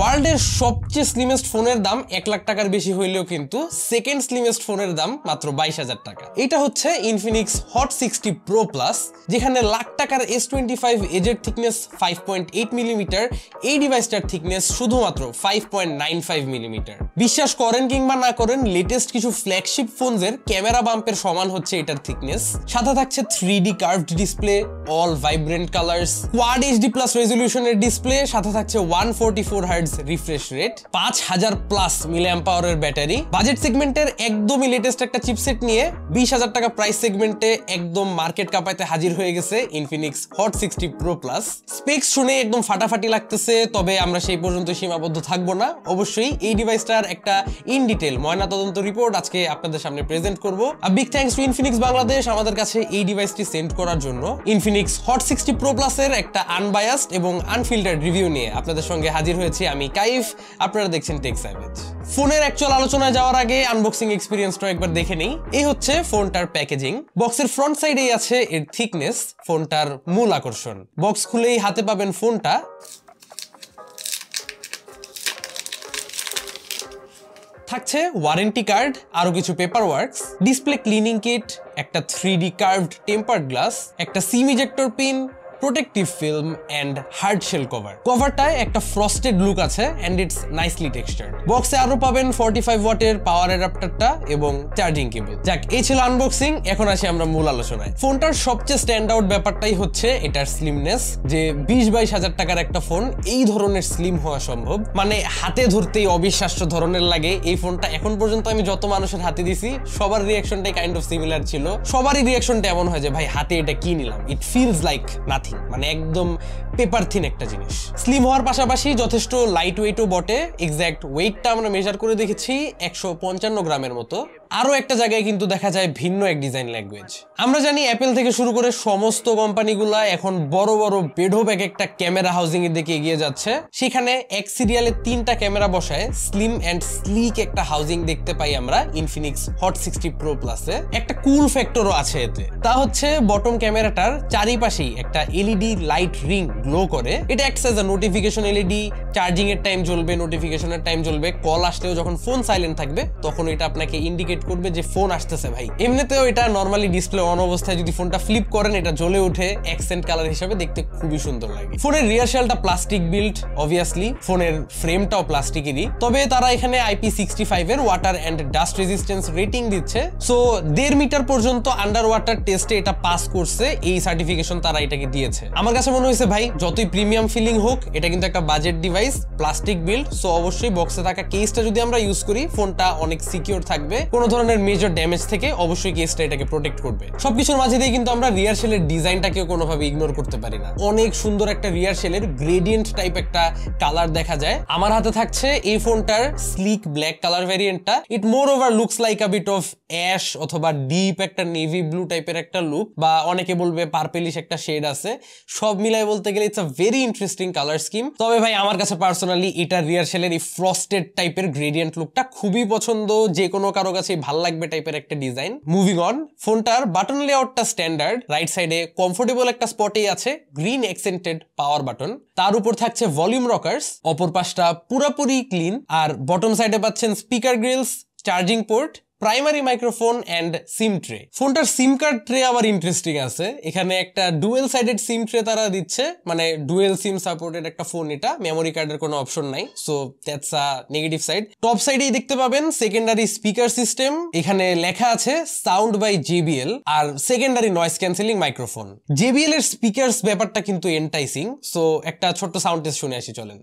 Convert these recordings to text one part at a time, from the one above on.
ওয়ার্ল্ডের সবচেয়ে স্লিমেস্ট ফোনের দাম 1 লাখ টাকার বেশি হইলেও কিন্তু সেকেন্ড স্লিমেস্ট ফোনের দাম মাত্র 22,000 টাকা। এটা হচ্ছে ইনফিনিক্স হট 60 প্রো প্লাস, যেখানে লাখ টাকার S25 এজের থিকনেস 5.8 মিলিমিটার, এই ডিভাইসটার থিকনেস শুধুমাত্র 5.95 মিলিমিটার। বিশ্বাস করেন কিংবা না করেন, লেটেস্ট কিছু ফ্ল্যাগশিপ ফোনসের ক্যামেরা বাম্পের সমান হচ্ছে এটার থিকনেস। সাথে থাকছে 3D curved display, all vibrant colours, quad HD plus রেজলিউশনের ডিসপ্লে, সাথে থাকছে 144 hertz refresh rate, 5000 plus milliamp পাওয়ারের ব্যাটারি। বাজেট সেগমেন্টের একদমই লেটেস্ট একটা চিপসেট নিয়ে 20,000 টাকা প্রাইস সেগমেন্টে একদম মার্কেট কাঁপাইতে হাজির হয়ে গেছে Infinix hot 60 pro plus. Specs শুনে একদম ফাটাফাটি লাগতেছে, তবে আমরা সেই পর্যন্ত সীমাবদ্ধ থাকবো না। অবশ্যই এই ডিভাইসটার একটা ইন ডিটেল ময়নাতদন্ত রিপোর্ট আজকে আপনাদের সামনে প্রেজেন্ট করব। Big thanks to Infinix Bangladesh আমাদের কাছে এই ডিভাইসটি সেন্ড করার জন্য। ইনফিনিক্স হট 60 প্রো প্লাসের একটা আনবায়াসড এবং আনফিল্টার্ড রিভিউ নিয়ে আপনাদের সঙ্গে হাজির হয়েছি আমি কাইফ। আপনারা দেখছেন টেক সাইভেজ। ফোনের অ্যাকচুয়াল আলোচনায় যাওয়ার আগে আনবক্সিং এক্সপিরিয়েন্সটা একবার দেখে নেই। এই হচ্ছে ফোনটার প্যাকেজিং। বক্সের ফ্রন্ট সাইডেই আছে এর থিকনেস, ফোনটার মূল আকর্ষণ। বক্স খুলেই হাতে পাবেন ফোনটা। থাকছে ওয়ারেন্টি কার্ড, আরো কিছু paper works, display cleaning kit, একটা 3D কার্ভড টেম্পার্ড গ্লাস, একটা SIM ejector pin, protective film and hard shell cover. কভারটায় একটা ফ্রস্টেড লুক আছে এন্ড ইটস নাইসলি টেক্সচার্ড। বক্সে আরো পাবেন 45 ওয়াটের পাওয়ার অ্যাডাপ্টারটা এবং চার্জিং কেবল। যাক, এই ছিল আনবক্সিং। এখন আসি আমরা মূল আলোচনায়। ফোনটার সবচেয়ে স্ট্যান্ড আউট ব্যাপারটাই হচ্ছে এটার স্লিমনেস। যে 20-22 হাজার টাকার একটা ফোন এই ধরনের স্লিম হওয়া সম্ভব, মানে হাতে ধরতেই অবিশ্বাস্য ধরনের লাগে। এই ফোনটা এখন পর্যন্ত আমি যত মানুষের হাতে দিছি সবার রিয়াকশনটাই কাইন্ড অফ সিমিলার ছিল। সবারই রিয়াকশনটা এমন হয় যে ভাই হাতে এটা কি নিলাম, ইট ফিলস লাইক নাথিং, মানে একদম পেপার থিন একটা জিনিস। স্লিম হওয়ার পাশাপাশি যথেষ্ট লাইট ওয়েটও বটে। এক্সাক্ট ওয়েটটা আমরা মেজার করে দেখেছি 155 গ্রামের মতো। আরো একটা জায়গায় কিন্তু দেখা যায় ভিন্ন এক ডিজাইন ল্যাঙ্গুয়েজ। আমরা জানি অ্যাপেল থেকে শুরু করে সমস্ত কোম্পানিগুলা এখন বড় বড় বেঢপ এক একটা ক্যামেরা হাউজিং এর দিকে এগিয়ে যাচ্ছে। সেখানে এক সিরিয়ালে 3টা ক্যামেরা বসায় স্লিম এন্ড স্লিক একটা হাউজিং দেখতে পাই আমরা ইনফিনিক্স হট 60 প্রো প্লাসে। একটা কুল ফ্যাক্টরও আছে এতে, তা হচ্ছে বটম ক্যামেরাটার চারিপাশেই একটা এলইডি লাইট রিং গ্লো করে। এটা acts as a notification LED. Charging এর টাইম জ্বলবে, নোটিফিকেশনের টাইম জ্বলবে, কল আসলেও যখন ফোন সাইলেন্ট থাকবে তখন এটা আপনাকে ইন্ডিকেট করবে যে ফোন আসতেছে ভাই। এমনিতেও এটা নরমালি ডিসপ্লে অন অবস্থায় যদি ফোনটা ফ্লিপ করেন এটা জ্বলে উঠে, অ্যাকসেন্ট কালার হিসেবে দেখতে খুবই সুন্দর লাগে। ফোনের রিয়ার শেলটা প্লাস্টিক বিল্ড, অবভিয়াসলি ফোনের ফ্রেমটাও প্লাস্টিকেরই। তবে তারা এখানে IP65 এর water and dust resistance rating দিচ্ছে। সো 1.5 মিটার পর্যন্ত আন্ডার ওয়াটার টেস্টে এটা পাস করছে, এই সার্টিফিকেশন তারা এটাকে দিয়েছে। আমার কাছে মনে হয়েছে ভাই যতই প্রিমিয়াম ফিলিং হোক, এটা কিন্তু একটা budget device, plastic build. So অবশ্যই বক্সে থাকা কেসটা যদি আমরা ইউজ করি ফোনটা অনেক সিকিউর থাকবে, কোনো ধরনের মেজর ড্যামেজ থেকে অবশ্যই কেসটা এটাকে প্রোটেক্ট করবে। সবকিছুর মাঝে দিয়ে কিন্তু আমরা রিয়ার শেলের ডিজাইনটাকেও কোনোভাবে ইগনোর করতে পারি না। অনেক সুন্দর একটা রিয়ার শেলের গ্রেডিয়েন্ট টাইপ একটা কালার দেখা যায়। আমার হাতে থাকছে এই ফোনটার স্লিক ব্ল্যাক কালার ভ্যারিয়েন্টটা। It more over looks like a bit of ash অথবা ডিপ একটা নেভি ব্লু টাইপের একটা লুক, বা অনেকে বলবে পার্পেলিশ একটা শেড আছে। সব মিলাই বলতে গেলে it's a very interesting colour scheme. তবে ভাই আমার কাছে পার্সোনালি এটা রিয়ার শেলের এই ফ্রস্টেড টাইপের গ্রেডিয়েন্ট লুকটা খুবই পছন্দ, যে কোনো কারো কাছে ভালো লাগবে টাইপের একটা ডিজাইন। মুভিং অন, ফোনটার বাটন লেআউটটা স্ট্যান্ডার্ড। রাইট সাইডে কমফোর্টেবল একটা স্পটেই আছে গ্রিন এক্সেন্টেড পাওয়ার বাটন, তার উপর থাকছে ভলিউম রকার্স, অপর পাশটা পুরোপুরি ক্লিন। আর বটম সাইডে পাচ্ছেন speaker grills, charging port, primary microphone and SIM tray. ফোনটার সিম কার্ড ট্রে আবার ইন্টারেস্টিং আছে। এখানে একটা ডুয়েল সাইডেড সিম ট্রে তারা দিচ্ছে, মানে ডুয়েল সিম সাপোর্টেড একটা ফোন এটা, মেমোরি কার্ডের কোনো অপশন নাই। So that's a negative side. Top সাইডেই দেখতে পাবেন সেকেন্ডারি স্পিকার সিস্টেম, এখানে লেখা আছে সাউন্ড বাই JBL, আর secondary noise cancelling microphone. JBL এর স্পিকারস ব্যাপারটা কিন্তু এন্টাইসিং। সো একটা ছোট্ট সাউন্ড টেস্ট শুনে আসি, চলেন।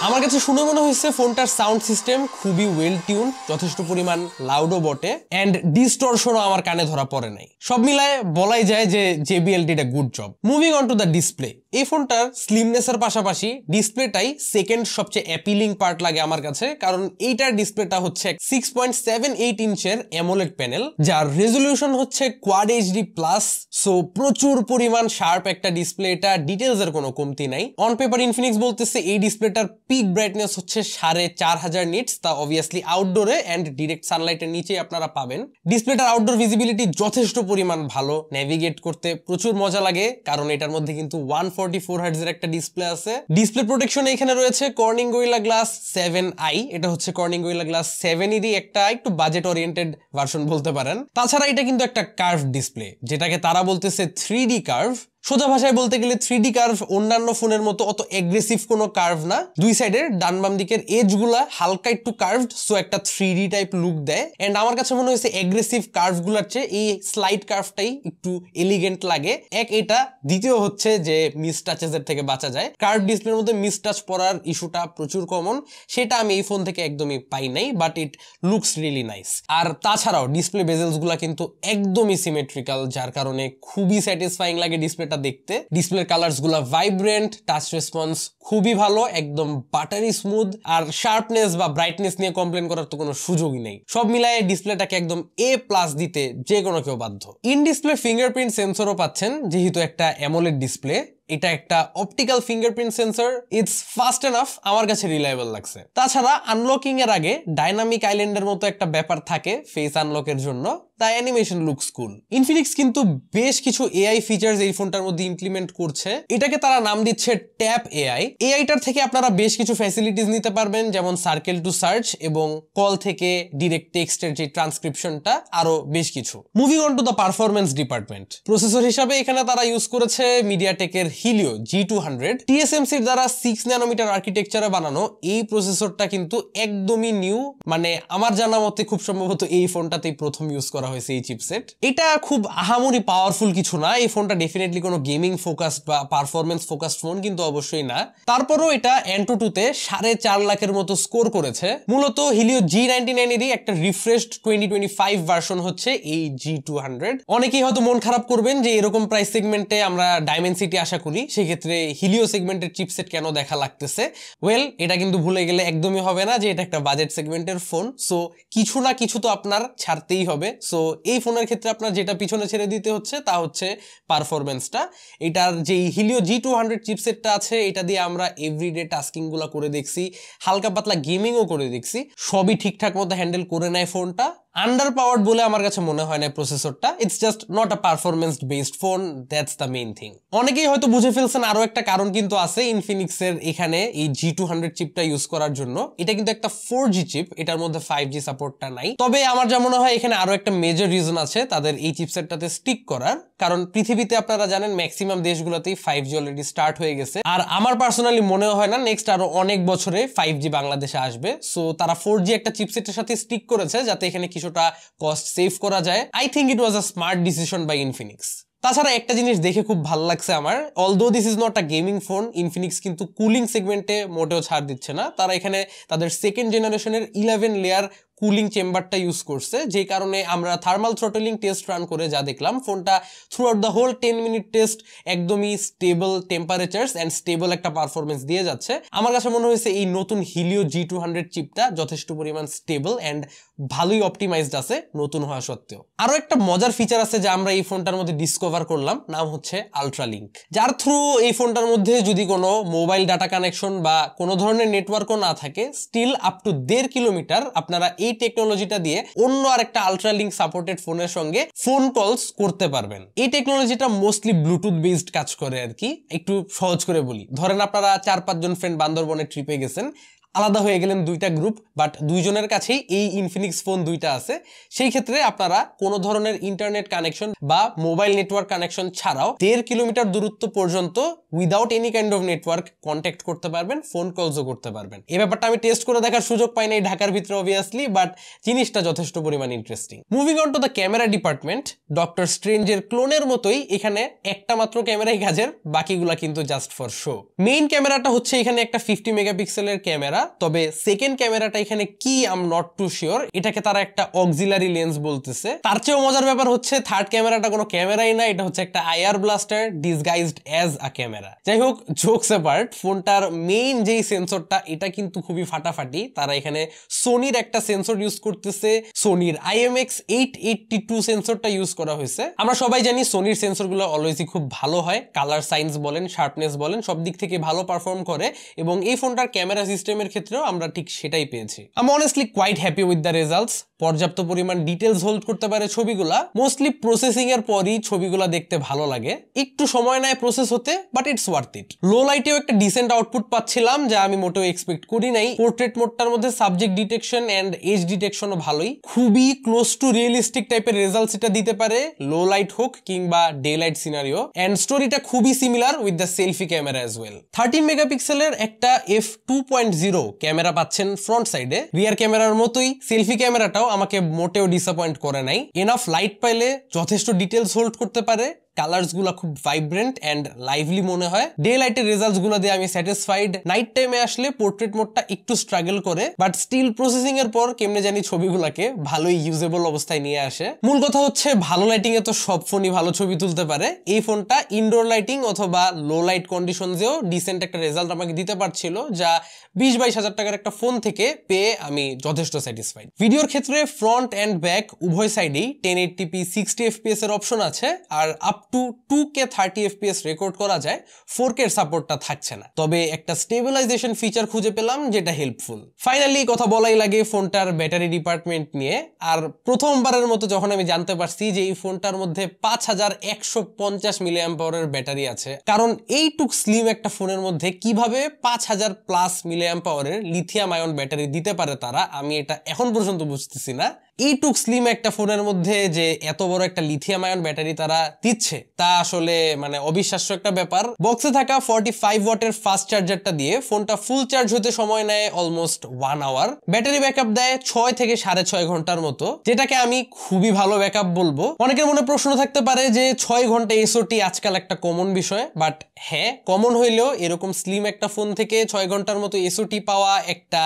আমার কাছে শুনে মনে হয়েছে ফোনটার সাউন্ড সিস্টেম খুবই ওয়েল টিউন, যথেষ্ট পরিমাণ লাউডও বটে, এন্ড ডিস্টরশনও আমার কানে ধরা পড়ে নাই। সব মিলায় বলাই যায় যে JBL did a good job. Moving on to the display, এই ফোনটার স্লিমনেসের পাশাপাশি ডিসপ্লেটাই সেকেন্ড সবচেয়ে অ্যাপিলিং পার্ট লাগে আমার কাছে, কারণ এইটার ডিসপ্লেটা হচ্ছে 6.78 ইঞ্চের অ্যামোলেড প্যানেল, যার রেজলিউশন হচ্ছে কোয়াড এইচডি প্লাস। সো প্রচুর পরিমাণ শার্প একটা ডিসপ্লে, এটা ডিটেলস এর কোনো কমতি নাই। অন পেপার ইনফিনিক্স বলতেছে এই ডিসপ্লেটার পিক ব্রাইটনেস হচ্ছে 4500 নিটস, তা অবভিয়াসলি আউটডোরে এন্ড ডিরেক্ট সানলাইটের নিচে আপনারা পাবেন। ডিসপ্লেটার আউটডোর ভিজিবিলিটি যথেষ্ট পরিমাণ ভালো, নেভিগেট করতে প্রচুর মজা লাগে কারণ এটার মধ্যে কিন্তু 144 হার্টজের একটা ডিসপ্লে আছে। ডিসপ্লে প্রোটেকশনে এখানে রয়েছে কর্নিং গরিলা গ্লাস 7i, এটা হচ্ছে কর্নিং গরিলা গ্লাস 7 এরই একটা একটু বাজেট ওরিয়েন্টেড ভার্সন বলতে পারেন। তাছাড়া এটা কিন্তু একটা কার্ভ ডিসপ্লে, যেটাকে তারা বলতেছে 3D কার্ভ। সোজা ভাষায় বলতে গেলে 3D কার্ভ অন্যান্য ফোনের মতো অত এগ্রেসিভ কোনো কার্ভ না, দুই সাইডের ডান বাম দিকের এজগুলা হালকা একটু কার্ভড, সো একটা 3D টাইপ লুক দেয়। এন্ড আমার কাছে মনে হয়েছে এগ্রেসিভ কার্ভগুলোর চেয়ে এই স্লাইড কার্ভটাই একটু এলিগেন্ট লাগে। এটা দ্বিতীয় হচ্ছে যে মিস টাচেসের থেকে বাঁচা যায়। কার্ভ ডিসপ্লের মধ্যে মিস টাচ পড়ার ইস্যুটা প্রচুর কমন, সেটা আমি এই ফোন থেকে একদমই পাই নাই, but it looks really nice. আর তাছাড়াও ডিসপ্লে বেজেলস গুলা কিন্তু একদমই সিমেট্রিক্যাল, যার কারণে খুবই স্যাটিসফাইং লাগে ডিসপ্লেটা দেখতে। ডিসপ্লের কালারস গুলা ভাইব্রেন্ট, টাচ রেসপন্স খুবই ভালো, একদম বাটারি স্মুথ, আর শার্পনেস বা ব্রাইটনেস নিয়ে কমপ্লেন করার তো কোনো সুযোগই নেই। সব মিলায়ে ডিসপ্লেটাকে একদম A+ দিতে যে কোনো কেউ বাধ্য। ইন ডিসপ্লে ফিঙ্গারপ্রিন্ট সেন্সরও পাচ্ছেন, যেহেতু একটা অ্যামোলেড ডিসপ্লে। এটা একটা optical fingerprint sensor, it's fast enough, আমার কাছে রিলায়েবল লাগছে। তাছাড়া আনলকিং এর আগে ডাইনামিক আইল্যান্ডের মতো একটা ব্যাপার থাকে ফেস আনলকের জন্য, তাই অ্যানিমেশন লুকস কুল। ইনফিনিক্স কিন্তু বেশ কিছু এআই ফিচার্স এই ফোনটার মধ্যে ইমপ্লিমেন্ট করছে, এটাকে তারা নাম দিচ্ছে ট্যাপ এআই। এআইটার থেকে আপনারা বেশ কিছু ফ্যাসিলিটিস নিতে পারবেন, যেমন সার্কেল টু সার্চ এবং কল থেকে ডিরেক্ট টেক্সটের যে ট্রান্সক্রিপশনটা, আরো বেশ কিছু। Moving on to the performance department, processor হিসাবে এখানে তারা ইউজ করেছে মিডিয়াটেকের হিলিও G200। TSMC এর দ্বারা 6 ন্যানোমিটার আর্কিটেকচারে বানানো এই প্রসেসরটা কিন্তু একদমই নিউ, মানে আমার জানা মতে খুব সম্ভবত এই ফোনটাতেই প্রথম ইউজ করা হয়েছে এই চিপসেট। এটা খুব আহামরি পাওয়ারফুল কিছু না, এই ফোনটা ডেফিনেটলি কোনো গেমিং ফোকাসড বা পারফরমেন্স ফোকাসড ফোন কিন্তু অবশ্যই না। তারপরও এটা Antutu তে 4.5 লাখের মতো স্কোর করেছে। মূলত হিলিও G99 এরই একটা রিফ্রেশড 2025 ভার্সন হচ্ছে এই G200। অনেকেই হয়তো মন খারাপ করবেন যে এরকম প্রাইস সেগমেন্টে আমরা ডাইমেনসিটি আশা করি, সেক্ষেত্রে হিলিও সেগমেন্টের চিপসেট কেন দেখা লাগতেছে। ওয়েল, এটা কিন্তু ভুলে গেলে একদমই হবে না যে এটা একটা বাজেট সেগমেন্টের ফোন, সো কিছু না কিছু তো আপনার ছাড়তেই হবে। সো এই ফোনের ক্ষেত্রে আপনার যেটা পিছনে ছেড়ে দিতে হচ্ছে তা হচ্ছে পারফরমেন্সটা। এটার যে হিলিও G200 চিপসেটটা আছে, এটা দিয়ে আমরা এভরিডে টাস্কিং গুলা করে দেখছি, হালকা পাতলা গেমিংও করে দেখছি, সবই ঠিকঠাক মতো হ্যান্ডেল করে নেয় ফোনটা। আন্ডার পাওয়ার্ড বলে আমার কাছে মনে হয় না প্রসেসরটা, it's just not a performance based phone, that's the main thing. অনেকেই হয়তো বুঝে ফেলছেন আরো একটা কারণ কিন্তু আছে ইনফিনিক্সের এখানে এই G200 চিপটা ইউজ করার জন্য। এটা কিন্তু একটা 4G চিপ, এটার মধ্যে 5G সাপোর্টটা নাই। তবে আমার যা মনে হয় এখানে আরো একটা মেজর রিজন আছে তাদের এই চিপসেটটাতে স্টিক করার, কারণ পৃথিবীতে আপনারা জানেন ম্যাক্সিমাম দেশগুলোতেই 5G অলরেডি স্টার্ট হয়ে গেছে, আর আমার পার্সোনালি মনে হয় না নেক্সট আরো অনেক বছরে 5G বাংলাদেশে আসবে। সো তারা 4G একটা চিপসেটের সাথে স্টিক করেছে যাতে এখানে কিছুটা কস্ট সেভ করা যায়। I think it was a smart decision by Infinix. তাছাড়া একটা জিনিস দেখে খুব ভালো লাগছে আমার, although this is not a gaming phone, Infinix কিন্তু কুলিং সেগমেন্টে মোটেও ছাড় দিচ্ছে না। তারা এখানে তাদের সেকেন্ড জেনারেশনের 11 লেয়ার কুলিং চেম্বারটা ইউজ করছে, যে কারণে আমরা থার্মাল থ্রটলিং টেস্ট রান করে যা দেখলাম, ফোনটা throughout the whole 10 minute test একদমই স্টেবল টেম্পারেচার্স অ্যান্ড স্টেবল একটা পারফরমেন্স দিয়ে যাচ্ছে। আমার কাছে মনে হয়েছে এই নতুন হিলিও G200 চিপটা যথেষ্ট পরিমাণ স্টেবল অ্যান্ড ভালোই অপটিমাইজড আছে নতুন হওয়া সত্ত্বেও। আরো একটা মজার ফিচার আছে যা আমরা এই ফোনটার মধ্যে ডিসকভার করলাম, নাম হচ্ছে আলট্রালিঙ্ক, যার থ্রু এই ফোনটার মধ্যে যদি কোনো মোবাইল ডাটা কানেকশন বা কোনো ধরনের নেটওয়ার্কও না থাকে, স্টিল আপ টু 1.5 কিলোমিটার আপনারা এই টেকনোলজিটা দিয়ে অন্য আরেকটা আলট্রালিঙ্ক সাপোর্টেড ফোনের সঙ্গে ফোন কলস করতে পারবেন। এই টেকনোলজিটা মোস্টলি ব্লুটুথ বেসড কাজ করে আর কি। একটু সহজ করে বলি, ধরেন আপনারা 4-5 জন ফ্রেন্ড বান্দরবনের ট্রিপে গেছেন, আলাদা হয়ে গেলেন দুইটা গ্রুপ, বাট দুইজনের কাছেই এই ইনফিনিক্স ফোন দুইটা আছে। সেই ক্ষেত্রে আপনারা কোনো ধরনের ইন্টারনেট কানেকশন বা মোবাইল নেটওয়ার্ক কানেকশন ছাড়াও 1.5 কিলোমিটার দূরত্ব পর্যন্ত without any kind of network contact করতে পারবেন, ফোন কলসও করতে পারবেন। এই ব্যাপারটা আমি টেস্ট করে দেখার সুযোগ পাই নাই ঢাকার ভিতরে অবভিয়াসলি, বাট জিনিসটা যথেষ্ট পরিমাণ interesting. Moving on to the camera department, doctor স্ট্রেঞ্জের ক্লোনের মতোই এখানে একটা মাত্র ক্যামেরাই কাজের, বাকিগুলা কিন্তু জাস্ট ফর শো। মেইন ক্যামেরাটা হচ্ছে এখানে একটা 50 মেগাপিক্সেলের ক্যামেরা, তবে সেকেন্ড ক্যামেরাটা এখানে কি I am not too sure, এটাকে তারা একটা অক্সিলারি লেন্স বলতেছে। তার চেয়েও মজার ব্যাপার হচ্ছে থার্ড ক্যামেরাটা কোনো ক্যামেরাই না, এটা হচ্ছে একটা IR blaster disguised as a camera. যাই হোক, জোকস অ্যাপার্ট, ফোনটার মেইন যেই সেন্সরটা এটা কিন্তু খুবই ফাটাফাটি। তারা এখানে সোনির একটা সেন্সর ইউজ করতেছে, সোনির IMX882 সেন্সরটা ইউজ করা হয়েছে। আমরা সবাই জানি সোনির সেন্সরগুলো অলওয়েজই খুব ভালো হয়, কালার সাইন্স বলেন, শার্পনেস বলেন, সব দিক থেকে ভালো পারফর্ম করে, এবং এই ফোনটার ক্যামেরা সিস্টেমের ক্ষেত্রেও আমরা ঠিক সেটাই পেয়েছি। I am honestly quite happy with the results. পর্যাপ্ত পরিমাণ ডিটেলস হোল্ড করতে পারে ছবিগুলা, মোস্টলি প্রসেসিং এর পরই ছবিগুলা দেখতে ভালো লাগে। একটু সময় নেয় প্রসেস হতে, বাট ইটস ওয়ার্থ ইট। লো লাইটেও একটা ডিসেন্ট আউটপুট পাচ্ছিলাম, যা আমি মোটেও এক্সপেক্ট করি নাই। পোর্ট্রেট মোডটার মধ্যে সাবজেক্ট ডিটেকশন এন্ড এজ ডিটেকশনও ভালোই, খুবই ক্লোজ টু রিয়েলিস্টিক টাইপের রেজাল্টস এটা দিতে পারে, লো লাইট হোক কিংবা ডে লাইট সিনারিও। এন্ড স্টোরিটা খুবই similar with the selfie camera as well. 13 মেগাপিক্সেলের একটা f2.0 ক্যামেরা পাচ্ছেন ফ্রন্ট সাইডে। রিয়ার ক্যামেরার মতোই সেলফি ক্যামেরাটাও আমাকে মোটেও ডিসঅ্যাপয়েন্ট করে নাই। এনাফ লাইট পাইলে যথেষ্ট ডিটেলস হোল্ড করতে পারে, কালার্স গুলা খুব ভাইব্রেন্ট এন্ড লাইভলি মনে হয়। ডে লাইটের রেজাল্টস গুলা দিয়ে আমি স্যাটিসফাইড। নাইট টাইমে আসলে পোর্ট্রেট মোডটা একটু স্ট্রাগল করে, বাট স্টিল প্রসেসিং এর পর কেমনে জানি ছবিগুলাকে ভালোই ইউজেবল অবস্থায় নিয়ে আসে। মূল কথা হচ্ছে ভালো লাইটিং এ তো সব ফোনই ভালো ছবি তুলতে পারে, এই ফোনটা ইনডোর লাইটিং অথবা লো লাইট কন্ডিশনসেও ডিসেন্ট একটা রেজাল্ট আমাকে দিতে পারছিল, যা 20-22 হাজার টাকার একটা ফোন থেকে পেয়ে আমি যথেষ্ট স্যাটিসফাইড। ভিডিওর ক্ষেত্রে ফ্রন্ট এন্ড ব্যাক উভয় সাইডেই 1080p 60 fps এর অপশন আছে, আর up to 2K 30 fps record করা যায়। 4K এর সাপোর্টটা থাকছে না, তবে একটা স্টেবিলাইজেশন ফিচার খুঁজে পেলাম যেটা হেল্পফুল। ফাইনালি কথা বলাই লাগে ফোনটার ব্যাটারি ডিপার্টমেন্ট নিয়ে। আর প্রথমবারের মতো যখন আমি জানতে পারছি যে এই ফোনটার মধ্যে 5150 mAh এর ব্যাটারি আছে, কারণ এইটুক স্লিম একটা ফোনের মধ্যে কিভাবে 5000+ mAh এর লিথিয়াম আয়ন ব্যাটারি দিতে পারে তারা, আমি এটা এখন পর্যন্ত বুঝতেছি না। এইটুক স্লিম একটা ফোনের মধ্যে যে এত বড় একটা লিথিয়াম আয়ন ব্যাটারি তারা দিচ্ছে, তা আসলে মানে অবিশ্বাস্য একটা ব্যাপার। বক্সে থাকা 45 ওয়াটের ফাস্ট চার্জারটা দিয়ে ফোনটা ফুল চার্জ হতে সময় নেয় অলমোস্ট 1 আওয়ার। ব্যাটারি ব্যাকআপ দেয় 6 থেকে 6.5 ঘন্টার মতো, যেটাকে আমি খুবই ভালো ব্যাকআপ বলবো। অনেকের মনে প্রশ্ন থাকতে পারে যে 6 ঘন্টা এসওটি আজকাল একটা কমন বিষয়, বাট হ্যাঁ, কমন হইলেও এরকম স্লিম একটা ফোন থেকে 6 ঘন্টার মতো এসওটি পাওয়া একটা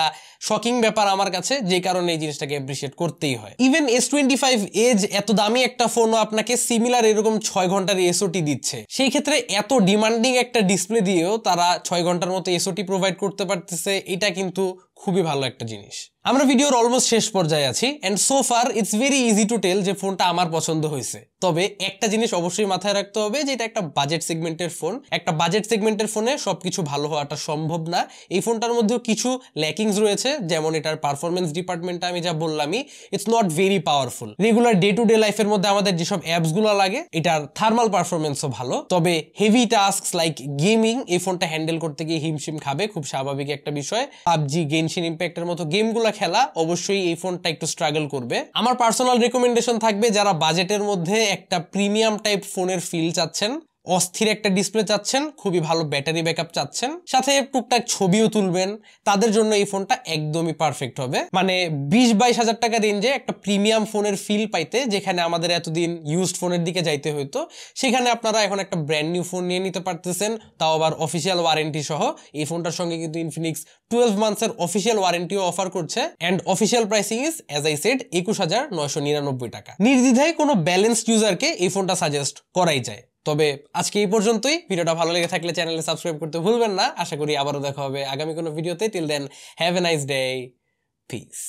শকিং ব্যাপার আমার কাছে, যে কারণে এই জিনিসটাকে অ্যাপ্রিশিয়েট করতেই হয়। ইভেন S25 এজ এত দামি একটা ফোনও আপনাকে সিমিলার এরকম 6 ঘন্টার এসওটি দিচ্ছে। সেই ক্ষেত্রে এত ডিমান্ডিং একটা ডিসপ্লে দিয়েও তারা 6 ঘন্টার মতো এসওটি প্রোভাইড করতে পারতেছে, এটা কিন্তু খুবই ভালো একটা জিনিস। আমরা ভিডিওর অলমোস্ট শেষ পর্যায়ে আছি, and so far it's very easy to tell যে ফোনটা আমার পছন্দ হয়েছে। তবে একটা জিনিস অবশ্যই মাথায় রাখতে হবে যে এটা একটা বাজেট সেগমেন্টের ফোন। একটা বাজেট সেগমেন্টের ফোনে সবকিছু ভালো হওয়াটা সম্ভব না। এই ফোনটার মধ্যেও কিছু ল্যাকিংস রয়েছে, যেমন এটার পারফরমেন্স ডিপার্টমেন্টটা আমি যা বললামই, it's not very powerful. Regular day to day লাইফের মধ্যে আমাদের যেসব অ্যাপস গুলো লাগে, এটার থার্মাল পারফরমেন্সও ভালো। তবে হেভি টাস্কস লাইক গেমিং এই ফোনটা হ্যান্ডেল করতে গিয়ে হিমশিম খাবে, খুব স্বাভাবিক একটা বিষয়। পাবজি, গেনশিন ইম্প্যাক্টের মতো গেমগুলো খেলা অবশ্যই এই ফোনটা একটু স্ট্রাগল করবে। আমার পার্সোনাল রেকমেন্ডেশন থাকবে যারা বাজেটের মধ্যে একটা প্রিমিয়াম টাইপ ফোনের ফিল চাচ্ছেন, অস্থির একটা ডিসপ্লে চাচ্ছেন, খুবই ভালো ব্যাটারি ব্যাকআপ চাচ্ছেন, সাথে টুকটাক ছবিও তুলবেন, তাদের জন্য এই ফোনটা একদমই পারফেক্ট হবে। মানে 20-22 হাজার টাকা রেঞ্জে একটা প্রিমিয়াম ফোনের ফিল পাইতে, যেখানে আমাদের এতদিন ইউজড ফোনের দিকে যাইতে হইতো, সেখানে আপনারা এখন একটা ব্র্যান্ড নিউ ফোন নিয়ে নিতে পারতেছেন, তাও আবার অফিসিয়াল ওয়ারেন্টি সহ। এই ফোনটার সঙ্গে কিন্তু ইনফিনিক্স 12 মান্থসের অফিসিয়াল ওয়ারেন্টিও অফার করছে, and official pricing is as I said 21,999 টাকা। নির্দ্বিধায় কোনো ব্যালেন্সড ইউজারকে এই ফোনটা সাজেস্ট করাই যায়। তবে আজকে এই পর্যন্তই। ভিডিওটা ভালো লেগে থাকলে চ্যানেলে সাবস্ক্রাইব করতে ভুলবেন না। আশা করি আবারও দেখা হবে আগামী কোনো ভিডিওতে। Till then, have a nice day, piece.